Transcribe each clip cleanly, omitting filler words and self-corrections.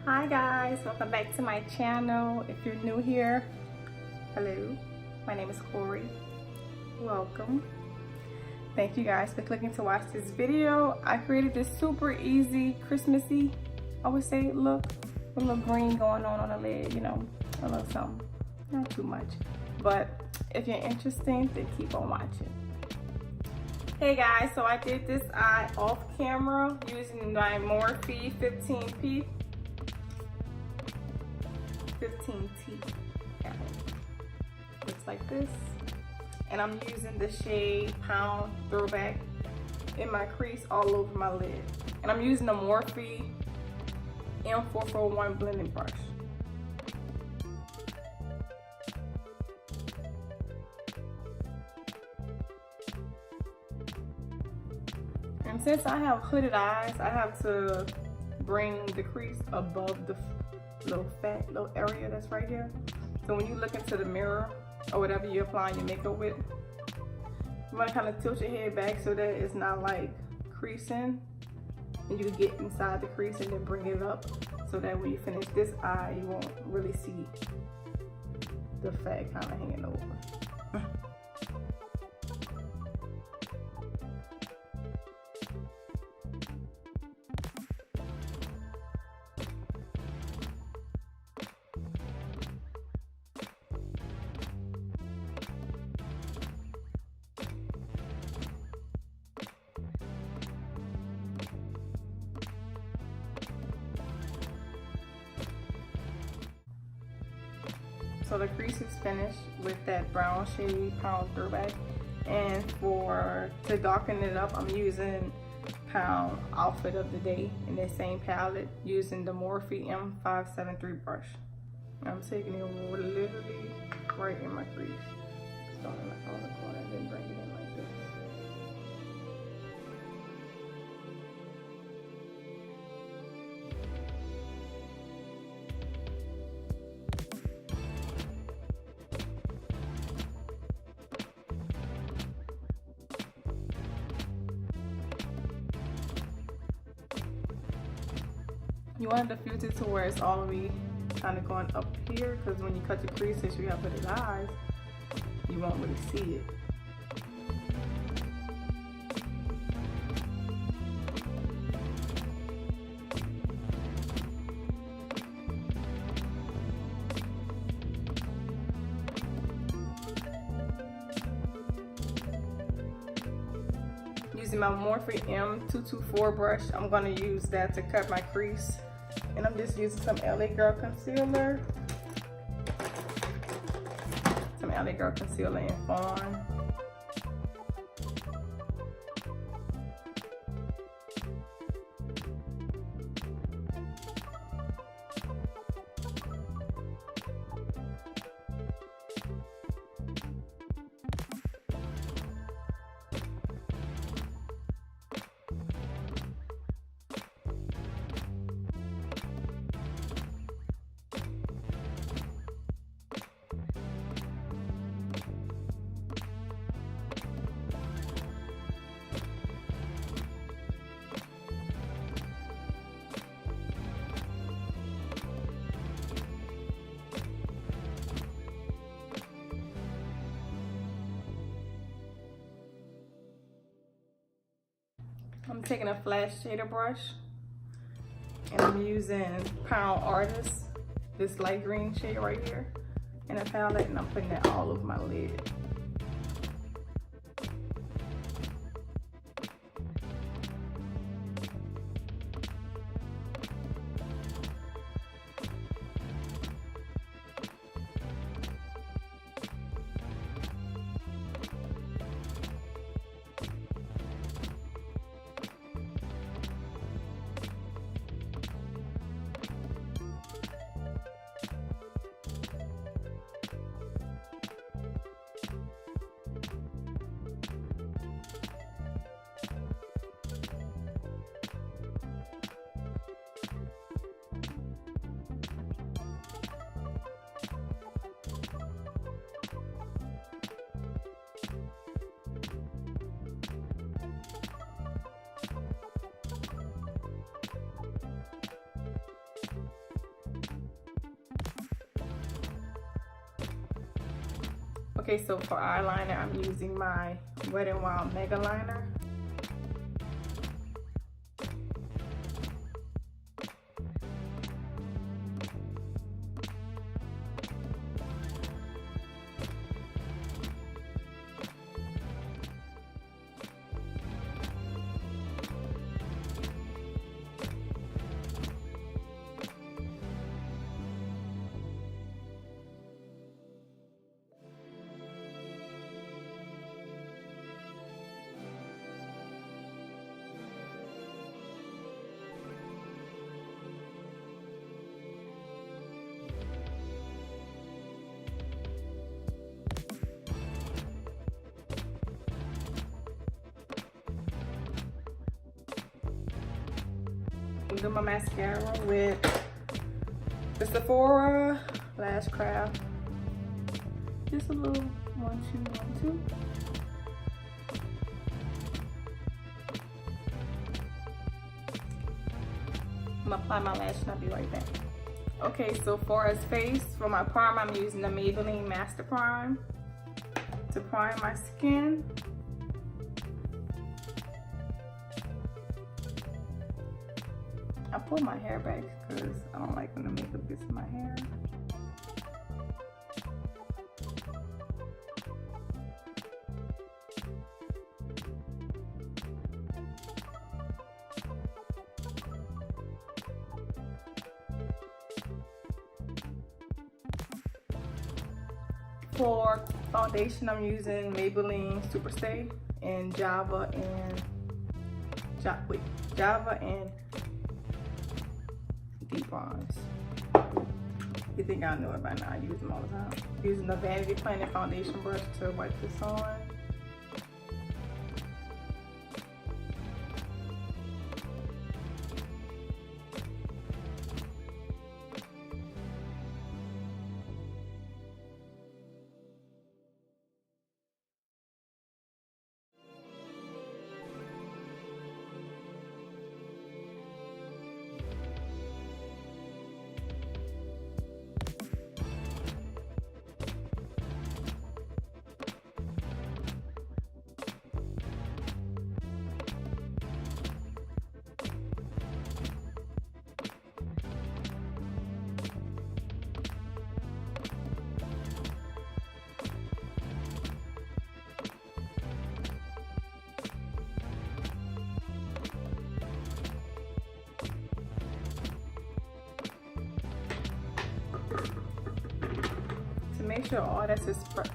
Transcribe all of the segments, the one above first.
Hi guys, welcome back to my channel. If you're new here, hello, my name is Corey. Welcome. Thank you guys for clicking to watch this video. I created this super easy Christmassy, I would say, look with a little green going on the lid, you know, a little something, not too much. But if you're interested, then keep on watching. Hey guys, so I did this eye off camera using my Morphe 15T. Yeah. Looks like this. And I'm using the shade Fawn Throwback in my crease all over my lid. And I'm using the Morphe M441 blending brush. And since I have hooded eyes, I have to bring the crease above the little area that's right here. So when you look into the mirror or whatever you're applying your makeup with, you want to kind of tilt your head back so that it's not like creasing, and you can get inside the crease and then bring it up so that when you finish this eye, you won't really see the fat kind of hanging over. So the crease is finished with that brown shade Fawn Throwback, and to darken it up, I'm using Fawn Outfit of the Day in that same palette using the Morphe M573 brush. And I'm taking it literally right in my crease, starting in the outer corner and then bring it in like this. You want to diffuse it to where it's all the way kind of going up here, because when you cut the crease, since you have hooded eyes, you won't really see it. Using my Morphe M224 brush, I'm going to use that to cut my crease. And I'm just using some LA Girl concealer. Some LA Girl concealer in Fawn. I'm taking a flash shader brush and I'm using Fawn Artist, this light green shade right here in a palette, and I'm putting that all over my lid. Okay, so for eyeliner, I'm using my Wet n Wild Megaliner. Do my mascara with the Sephora Lash Craft. Just a little 1, 2, 1, 2. I'm gonna apply my lash and I'll be right back. Okay, so for as face, for my prime, I'm using the Maybelline Masterprime to prime my skin. I pull my hair back because I don't like when the makeup gets in my hair. For foundation, I'm using Maybelline Superstay and Java and Deep bronze. You think I know it by now? I use them all the time. Using the Vanity Planet foundation brush to wipe this on. Make sure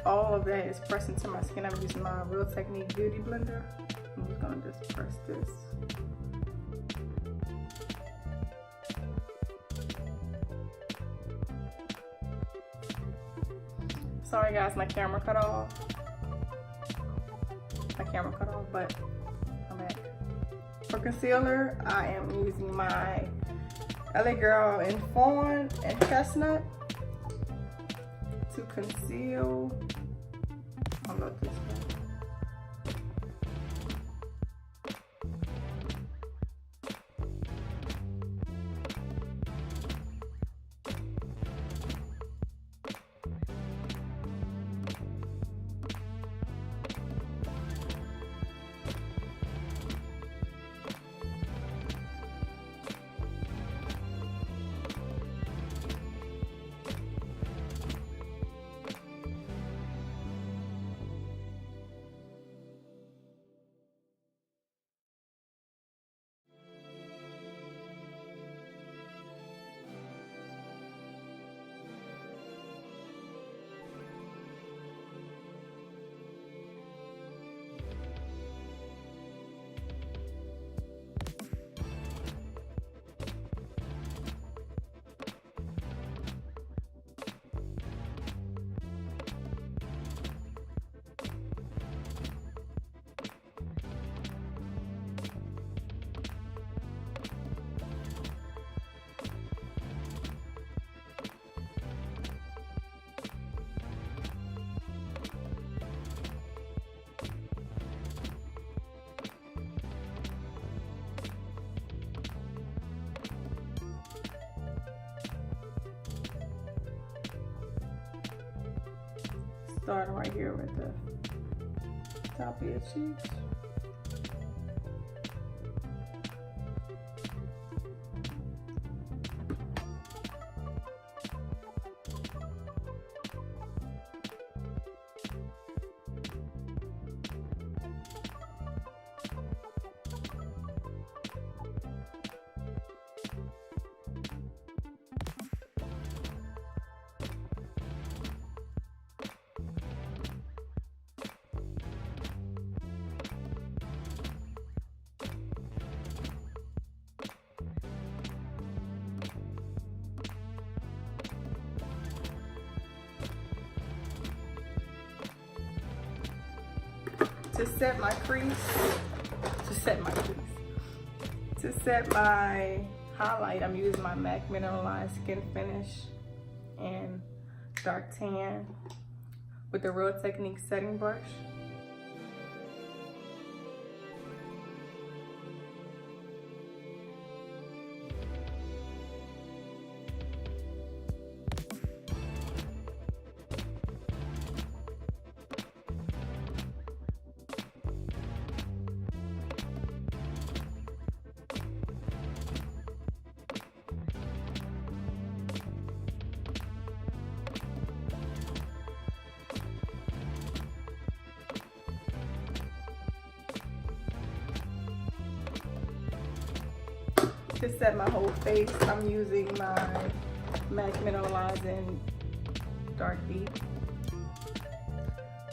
all of that is pressed into my skin. I'm using my Real Technique Beauty Blender. I'm just gonna just press this. Sorry guys, my camera cut off. But I'm back. For concealer, I am using my LA Girl in Fawn and Chestnut to conceal. I love this one. starting right here with the top of your cheeks. To set my highlight, I'm using my MAC Mineralize Skinfinish and Dark Tan with the Real Technique setting brush. To set my whole face, I'm using my MAC Mineralize in Dark Deep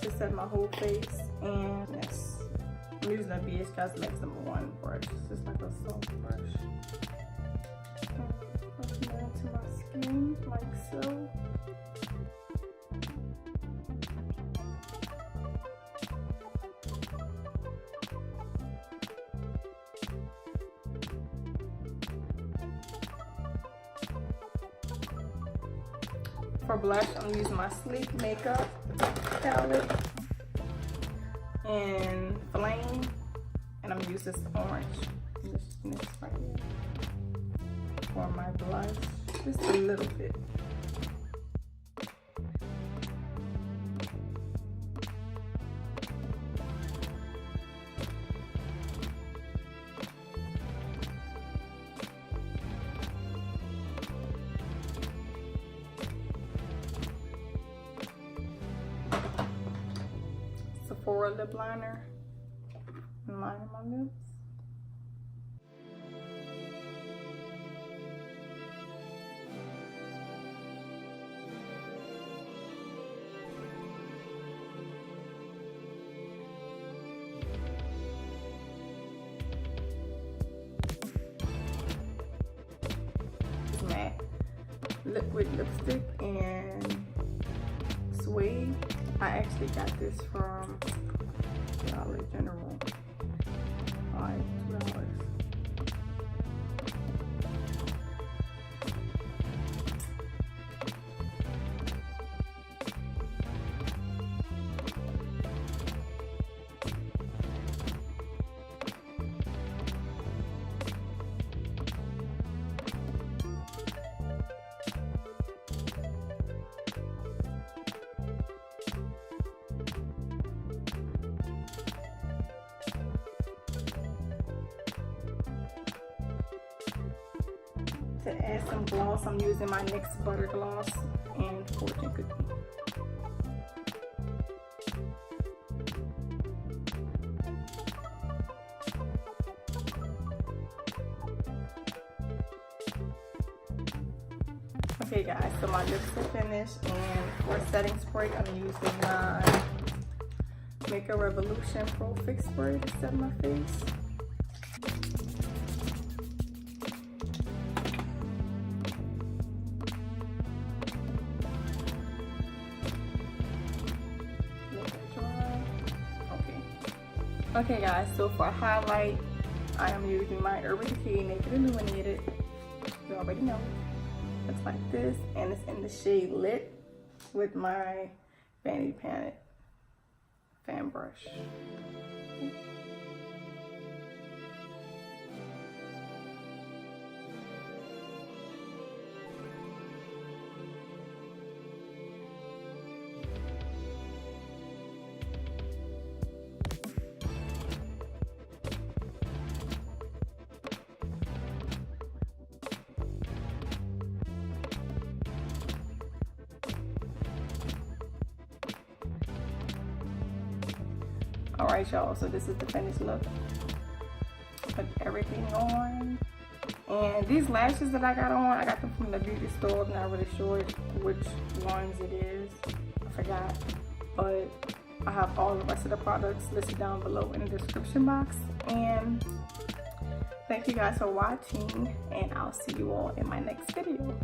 to set my whole face. And yes, I'm using a BH Cosmetics #1 brush. It's just like a soft brush. Brushing that into my skin like so. For blush, I'm using my Sleek Makeup palette in Flame, and I'm gonna use this orange, this right here, for my blush, just a little bit. For a lip liner and line my lips. It's matte liquid lipstick and suede. I actually got this from Dollar General. $2. To add some gloss, I'm using my NYX Butter Gloss and Fortune Cookie. Okay guys, so my lips are finished, and for setting spray, I'm using my Makeup Revolution Pro Fix Spray to set my face. Okay guys, so for highlight, I am using my Urban Decay Naked Illuminated. You already know. Looks like this, and it's in the shade Lit with my Fenty fan brush. Alright y'all, so this is the finished look. Put everything on. And these lashes that I got on, I got them from the beauty store. I'm not really sure which ones it is. I forgot. But I have all the rest of the products listed down below in the description box. And thank you guys for watching, and I'll see you all in my next video.